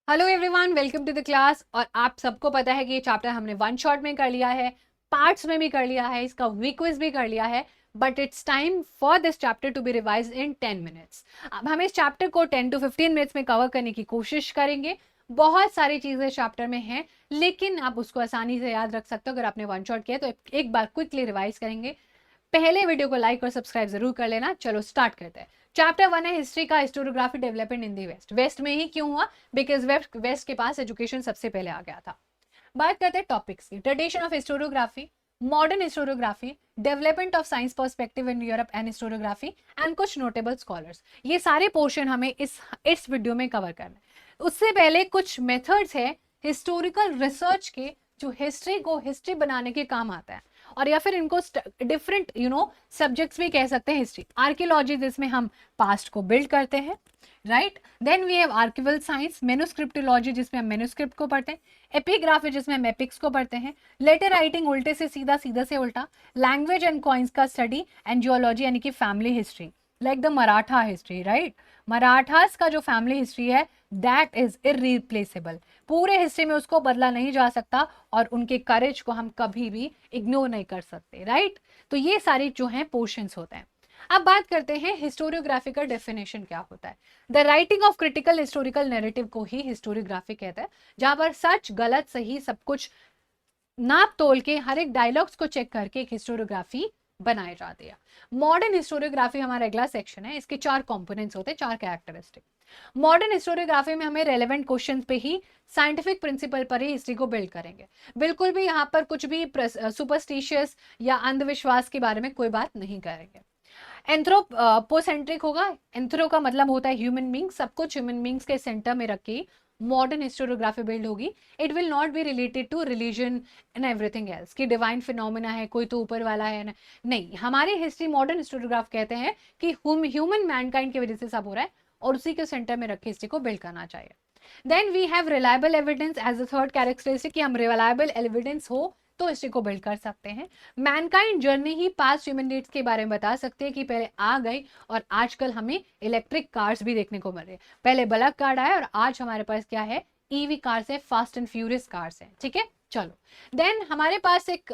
Hello everyone, welcome to the class. और आप सबको पता है कि ये चैप्टर हमने वन शॉट में कर लिया है, पार्ट्स में भी कर लिया है, इसका वीक क्विज भी कर लिया है। But it's time for this chapter to be revise in 10 minutes. अब हम इस चैप्टर को 10 to 15 मिनट्स में कवर करने की कोशिश करेंगे। बहुत सारी चीजें चैप्टर में हैं, लेकिन आप उसको आसानी से याद रख सकते हो अगर आपने वन शॉट किया। तो एक बार क्विकली रिवाइज करेंगे। पहले वीडियो को लाइक और सब्सक्राइब जरूर कर लेना। चलो स्टार्ट करते हैं। चैप्टर 1 है हिस्ट्री का historiography development in the west. West में ही क्यों हुआ? बिकॉज वेस्ट के पास एजुकेशन सबसे पहले आ गया था। बात करते हैं टॉपिक्स की। Tradition of historiography, modern historiography, development of science perspective in Europe and historiography and कुछ नोटेबल स्कॉलर्स। ये सारे पोर्शन हमें इस वीडियो में कवर करना है। उससे पहले कुछ मेथड्स है हिस्टोरिकल रिसर्च के जो हिस्ट्री को हिस्ट्री बनाने के काम आता है, और या फिर इनको डिफरेंट सब्जेक्ट्स भी कह सकते हैं। हिस्ट्री, आर्कियोलॉजी जिसमें हम पास्ट को बिल्ड करते हैं, right. Then we have archival science, manuscriptology जिसमें हम मेनोस्क्रिप्ट को पढ़ते हैं, एपिग्राफी जिसमें हम एपिक्स को पढ़ते हैं, लेटर राइटिंग उल्टे से सीधा, सीधा से उल्टा, लैंग्वेज एंड कॉइन्स का स्टडी, एंड जियोलॉजी यानी कि family history, like the Maratha history, right. Marathas का जो फैमिली हिस्ट्री है दैट इज इररिप्लेसेबल। पूरे हिस्ट्री में उसको बदला नहीं जा सकता और उनके करेज को हम कभी भी इग्नोर नहीं कर सकते, राइट। तो ये सारी जो है पोर्शंस होते हैं। अब बात करते हैं हिस्टोरियोग्राफी का डेफिनेशन क्या होता है। The writing of critical historical narrative को ही हिस्टोरियोग्राफी कहते हैं, जहां पर सच गलत सही सब कुछ नाप तोल के हर एक डायलॉग्स को चेक करके एक हिस्टोरियोग्राफी बनाए जाती है। मॉडर्न हिस्टोरियोग्राफी हमारा अगला सेक्शन है। इसके 4 कंपोनेंट्स होते हैं, 4 कैरेक्टरिस्टिक। मॉडर्न हिस्टोरियोग्राफी में हमें रेलेवेंट क्वेश्चंस पे ही, साइंटिफिक प्रिंसिपल पर ही हिस्ट्री को बिल्ड करेंगे। बिल्कुल भी यहाँ पर कुछ भी सुपरस्टिशियस या अंधविश्वास के बारे में कोई बात नहीं करेंगे। एंथ्रोपोसेंट्रिक होगा। एंथ्रो का मतलब होता है ह्यूमन बींग, सब कुछ ह्यूमन बींग्स के सेंटर में रख के मॉडर्न हिस्टोरियोग्राफी बिल्ड होगी। It will not be related to religion and everything else कि डिवाइन फिनोमिना है, कोई तो ऊपर वाला है ना, नहीं। हमारी हिस्ट्री मॉडर्न हिस्टोरियोग्राफ कहते हैं कि ह्यूमन मैनकाइंड की वजह से सब हो रहा है और उसी के सेंटर में रखे हिस्ट्री को बिल्ड करना चाहिए। Then we have reliable evidence as the third characteristic कि हम रिलायबल एविडेंस हो तो हिस्ट्री को बिल्ड कर सकते हैं। मैनकाइंड जर्नी ही पास्ट ह्यूमन नीड्स के बारे में बता सकते हैं कि पहले आ गई और आजकल हमें इलेक्ट्रिक कार्स भी देखने को मिल रहे हैं। पहले बलक कार आया और आज हमारे पास क्या है? ईवी कार्स है, फास्ट एंड फ्यूरियस कार्स है, ठीक है। चलो देन हमारे पास एक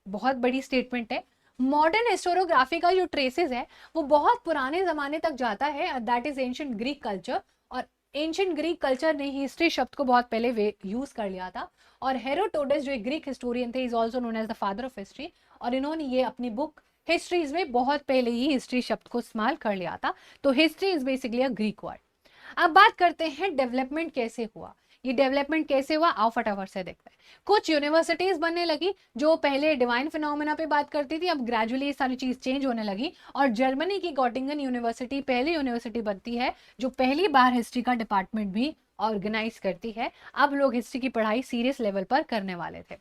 बहुत बड़ी स्टेटमेंट है। मॉडर्न हिस्टोरियोग्राफी का जो ट्रेसेस है वो बहुत पुराने जमाने तक जाता है, that is ancient Greek culture. और एंशिएंट ग्रीक कल्चर ने हिस्ट्री शब्द को बहुत पहले वे यूज कर लिया था। और हेरोडोटस जो एक ग्रीक हिस्टोरियन थे, is also known as the father of history, और इन्होंने ये अपनी बुक हिस्ट्रीज में बहुत पहले ही हिस्ट्री शब्द को इस्तेमाल कर लिया था। तो history is basically a Greek word. अब बात करते हैं डेवलपमेंट कैसे हुआ। ये डेवलपमेंट कैसे हुआ आओ फटाफट से देखते हैं। कुछ यूनिवर्सिटीज बनने लगी जो पहले डिवाइन फिनोमेना पे बात करती थी, अब ग्रेजुअली ये सारी चीज चेंज होने लगी और जर्मनी की गॉटिंगन यूनिवर्सिटी पहली यूनिवर्सिटी बनती है जो पहली बार हिस्ट्री का डिपार्टमेंट भी ऑर्गेनाइज करती है। अब लोग हिस्ट्री की पढ़ाई सीरियस लेवल पर करने वाले थे।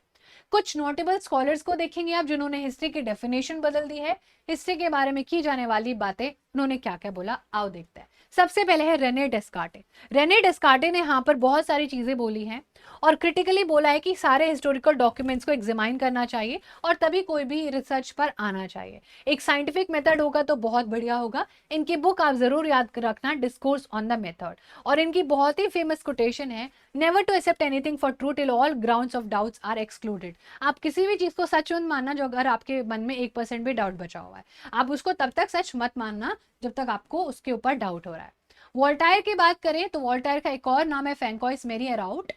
कुछ नोटेबल स्कॉलर्स को देखेंगे आप जिन्होंने हिस्ट्री की डेफिनेशन बदल दी है। हिस्ट्री के बारे में की जाने वाली बातें उन्होंने क्या क्या बोला आओ देखते हैं। सबसे पहले है रेने डेस्कार्टे। रेने डेस्कार्टे ने यहाँ पर बहुत सारी चीजें बोली हैं और क्रिटिकली बोला है कि सारे हिस्टोरिकल डॉक्यूमेंट्स को एग्जामाइन करना चाहिए और तभी कोई भी रिसर्च पर आना चाहिए। एक साइंटिफिक मेथड होगा तो बहुत बढ़िया होगा। इनकी बुक आप जरूर याद रखना, डिस्कोर्स ऑन द मेथड। और इनकी बहुत ही फेमस कोटेशन है, never to accept anything for true till all grounds of doubts are excluded. आप किसी भी चीज को सच मत मानना जो अगर आपके मन में 1% भी डाउट बचा हुआ है। आप उसको तब तक सच मत मानना जब तक आपको उसके ऊपर डाउट हो रहा है। वोल्टायर की बात करें तो वोल्टायर का एक और नाम है फ्रैंकोइस मेरी अराउट।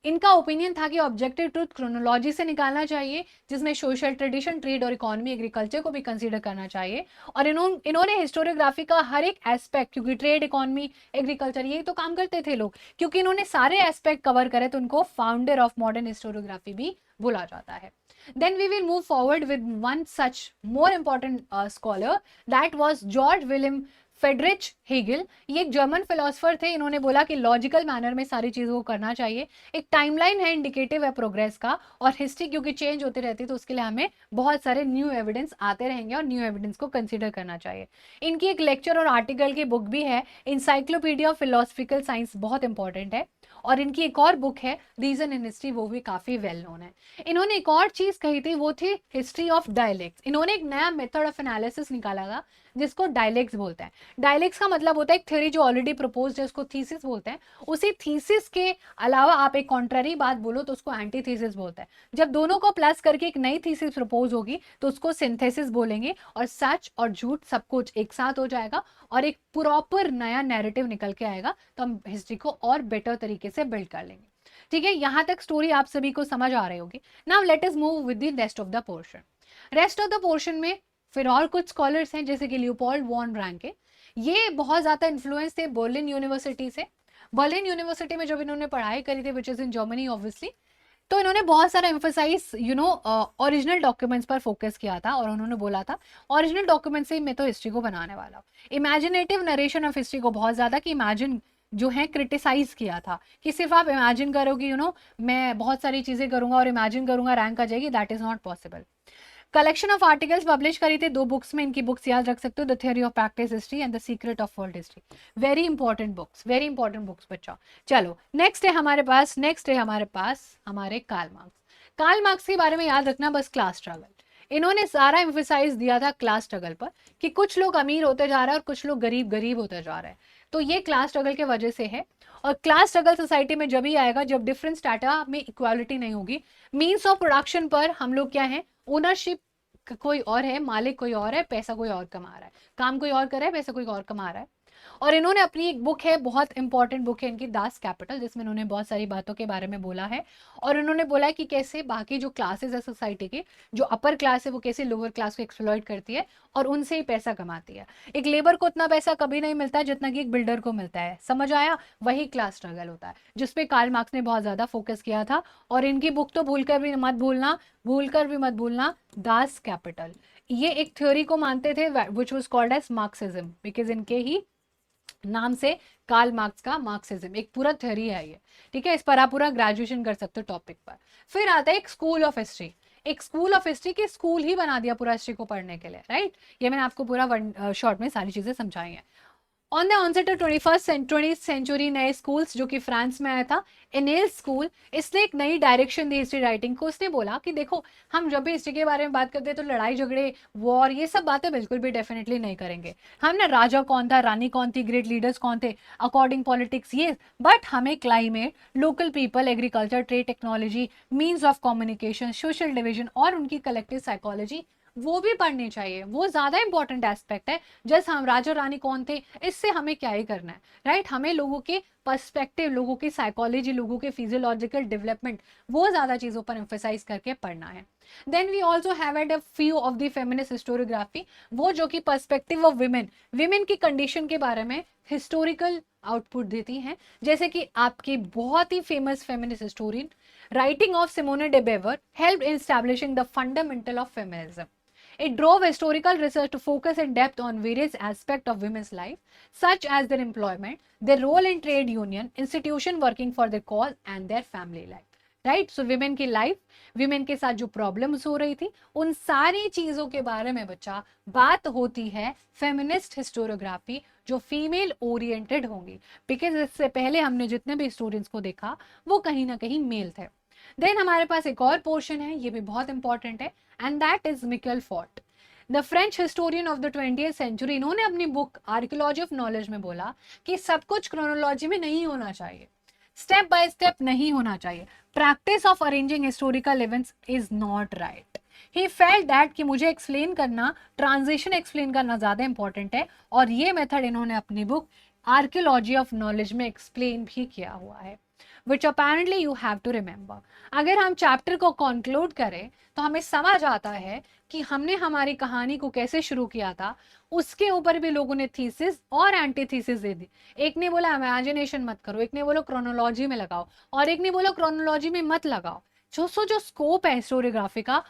इनका ओपिनियन था कि ऑब्जेक्टिव ट्रूथ क्रोनोलॉजी से निकालना चाहिए जिसमें सोशल ट्रेडिशन, ट्रेड और इकोनॉमी, एग्रीकल्चर को भी कंसीडर करना चाहिए। और इन्होंने हिस्टोरियोग्राफी का हर एक एस्पेक्ट, क्योंकि ट्रेड, इकोनॉमी, एग्रीकल्चर यही तो काम करते थे लोग, क्योंकि इन्होंने सारे एस्पेक्ट कवर करे तो उनको फाउंडर ऑफ मॉडर्न हिस्टोरियोग्राफी भी बोला जाता है। Then we will move forward with one such more important scholar, that was George Wilhelm Friedrich Hegel. ये एक जर्मन फिलोसफर थे। इन्होंने बोला कि लॉजिकल मैनर में सारी चीजों को करना चाहिए। एक टाइमलाइन है, इंडिकेटिव है प्रोग्रेस का, और हिस्ट्री क्योंकि चेंज होती रहती है तो उसके लिए हमें बहुत सारे न्यू एविडेंस आते रहेंगे और न्यू एविडेंस को कंसीडर करना चाहिए। इनकी एक लेक्चर और आर्टिकल की बुक भी है, इंसाइक्लोपीडिया ऑफ फिलोसफिकल साइंस, बहुत इंपॉर्टेंट है। और इनकी एक और बुक है रीजन इन हिस्ट्री, वो भी काफी वेल नोन है। इन्होंने एक और चीज कही थी, वो थी हिस्ट्री ऑफ डायलेक्ट्स। इन्होंने एक नया मेथड ऑफ एनालिसिस निकाला था जिसको डायलेक्ट्स बोलते हैं। डायलेक्स का मतलब होता है एक थ्योरी जो ऑलरेडी प्रपोज्ड है, उसको थीसिस बोलते हैं। उसी थीसिस के अलावा आप एक कॉन्ट्ररी बात बोलो तो उसको एंटी थीसिस बोलते हैं। जब दोनों को प्लस करके एक नई थीसिस प्रपोज होगी तो उसको सिंथेसिस बोलेंगे, और सच और झूठ सब कुछ एक साथ हो जाएगा और एक प्रॉपर नया नैरेटिव निकल के आएगा, तो हम हिस्ट्री को और बेटर तरीके से बिल्ड कर लेंगे। ठीक है, यहां तक स्टोरी आप सभी को समझ आ रही होगी। Now let us move with the rest of the portion. Rest of the portion में फिर और कुछ स्कॉलर्स हैं जैसे कि लियोपोल्ड वॉन रैंके। ये बहुत ज्यादा इन्फ्लुएंस थे बर्लिन यूनिवर्सिटी से। बर्लिन यूनिवर्सिटी में जब इन्होंने पढ़ाई करी थी, which is in Germany obviously, तो इन्होंने बहुत सारा एम्फोसाइज ओरिजिनल डॉक्यूमेंट्स पर फोकस किया था, और उन्होंने बोला था ओरिजिनल डॉक्यूमेंट से ही मैं तो हिस्ट्री को बनाने वाला हूँ। इमेजिनेटिव नरेशन ऑफ हिस्ट्री को बहुत ज्यादा कि इमेजिन जो है क्रिटिसाइज किया था, कि सिर्फ आप इमेजिन करोगे मैं बहुत सारी चीजें करूंगा और इमेजिन करूंगा रैंक आ जाएगी, that is not possible. Collection of articles publish करी थी 2 बुक्स में, इनकी बुक्स याद रख सकते हो, the theory of practice history and the secret of world history. Very important books, very important books बच्चा। चलो नेक्स्ट है हमारे पास, हमारे कार्ल मार्क्स। कार्ल मार्क्स के बारे में याद रखना बस, क्लास स्ट्रगल। इन्होंने सारा एम्फेसाइज दिया था क्लास स्ट्रगल पर, कि कुछ लोग अमीर होते जा रहे हैं और कुछ लोग गरीब गरीब होते जा रहे हैं, तो ये क्लास स्ट्रगल के वजह से है। और क्लास स्ट्रगल सोसाइटी में जब ही आएगा जब डिफरेंट स्टाटा में इक्वालिटी नहीं होगी। मीन्स ऑफ प्रोडक्शन पर हम लोग क्या है, ओनरशिप कोई और है, मालिक कोई और है, पैसा कोई और कमा रहा है, काम कोई और कर रहा है, पैसा कोई और कमा रहा है। और इन्होंने अपनी एक बुक है, बहुत इंपॉर्टेंट बुक है इनकी, दास कैपिटल, जिसमें इन्होंने बहुत सारी बातों के बारे में बोला है। और इन्होंने बोला है कि कैसे बाकी जो क्लासेस है सोसाइटी की, जो अपर क्लास है वो कैसे लोअर क्लास को एक्सप्लॉइट करती है और उनसे ही पैसा कमाती है। एक लेबर को उतना पैसा कभी नहीं मिलता है जितना कि एक बिल्डर को मिलता है, समझ आया? वही क्लास स्ट्रगल होता है, जिसपे कार्ल मार्क्स ने बहुत ज्यादा फोकस किया था। और इनकी बुक तो भूलकर भी मत भूलना, दास कैपिटल। ये एक थ्योरी को मानते थे which was called as Marxism, because इनके ही नाम से कार्ल मार्क्स का मार्क्सिज्म एक पूरा थ्योरी है ये। ठीक है, इस पर आप पूरा ग्रेजुएशन कर सकते हो टॉपिक पर। फिर आता है एक स्कूल ऑफ हिस्ट्री। एक स्कूल ऑफ हिस्ट्री के स्कूल ही बना दिया पूरा हिस्ट्री को पढ़ने के लिए, राइट? ये मैंने आपको पूरा वन शॉर्ट में सारी चीजें समझाई हैं। On the onset of 20th century नए स्कूल्स, जो कि फ्रांस में आया था, एनेल स्कूल, इसने एक नई डायरेक्शन दी हिस्ट्री राइटिंग को। उसने बोला कि देखो, हम जब भी हिस्ट्री के बारे में बात करते हैं तो लड़ाई झगड़े, वॉर, ये सब बातें बिल्कुल भी डेफिनेटली नहीं करेंगे। हम ना राजा कौन था, रानी कौन थी, ग्रेट लीडर्स कौन थे, अकॉर्डिंग पॉलिटिक्स, ये, बट हमें climate, local people, agriculture, trade, technology, means of communication, social division और उनकी कलेक्टिव साइकोलॉजी वो भी पढ़नी चाहिए। वो ज्यादा इंपॉर्टेंट एस्पेक्ट है। जैसे हम राजा रानी कौन थे, इससे हमें क्या ही करना है, राइट? हमें लोगों के पर्सपेक्टिव, लोगों की साइकोलॉजी, लोगों के फिजियोलॉजिकल डेवलपमेंट, वो ज्यादा चीजों पर एम्फेसाइज करके पढ़ना है। Then we also have had a few of the feminist historiography, वो जो कि पर्सपेक्टिव ऑफ विमेन, विमेन की कंडीशन के बारे में हिस्टोरिकल आउटपुट देती हैं। जैसे कि आपकी बहुत ही famous feminist historian writing of Simone de Beauvoir help in establishing the fundamental of feminism. It drove historical research to focus in depth on various aspects of women's life, such as their employment, their role in trade union, institution working for their cause, and their family life. Right? So women की life, women के साथ जो problems हो रही थी, उन सारी चीजों के बारे में बच्चा बात होती है फेमिनिस्ट हिस्टोरियोग्राफी, जो फीमेल ओरिएंटेड होंगी। बिकॉज इससे पहले हमने जितने भी हिस्टोरियंस को देखा वो कहीं ना कहीं मेल थे। देन हमारे पास एक और पोर्शन है, ये भी बहुत इंपॉर्टेंट है, and that is Michel Foucault, the French historian of the 20th century. इन्होंने अपनी बुक आर्कियोलॉजी ऑफ नॉलेज में बोला कि सब कुछ क्रोनोलॉजी में नहीं होना चाहिए, स्टेप बाय स्टेप नहीं होना चाहिए। Practice of arranging historical events is not right. He felt that कि मुझे एक्सप्लेन करना, ट्रांजिशन एक्सप्लेन करना ज्यादा इंपॉर्टेंट है, और ये मेथड इन्होंने अपनी बुक आर्कियोलॉजी ऑफ नॉलेज में एक्सप्लेन भी किया हुआ है, which apparently you have to remember। अगर हम चैप्टर को कंक्लूड करें तो हमें समझ आता है कि हमने हमारी कहानी को कैसे शुरू किया था, उसके ऊपर भी लोगों ने थीसिस और एंटीथीसिस दे दी। एक ने बोला इमेजिनेशन मत करो, एक ने बोला क्रोनोलॉजी में लगाओ, और एक ने बोला क्रोनोलॉजी में मत लगाओ। जो स्कोप है हिस्टोरियोग्राफी का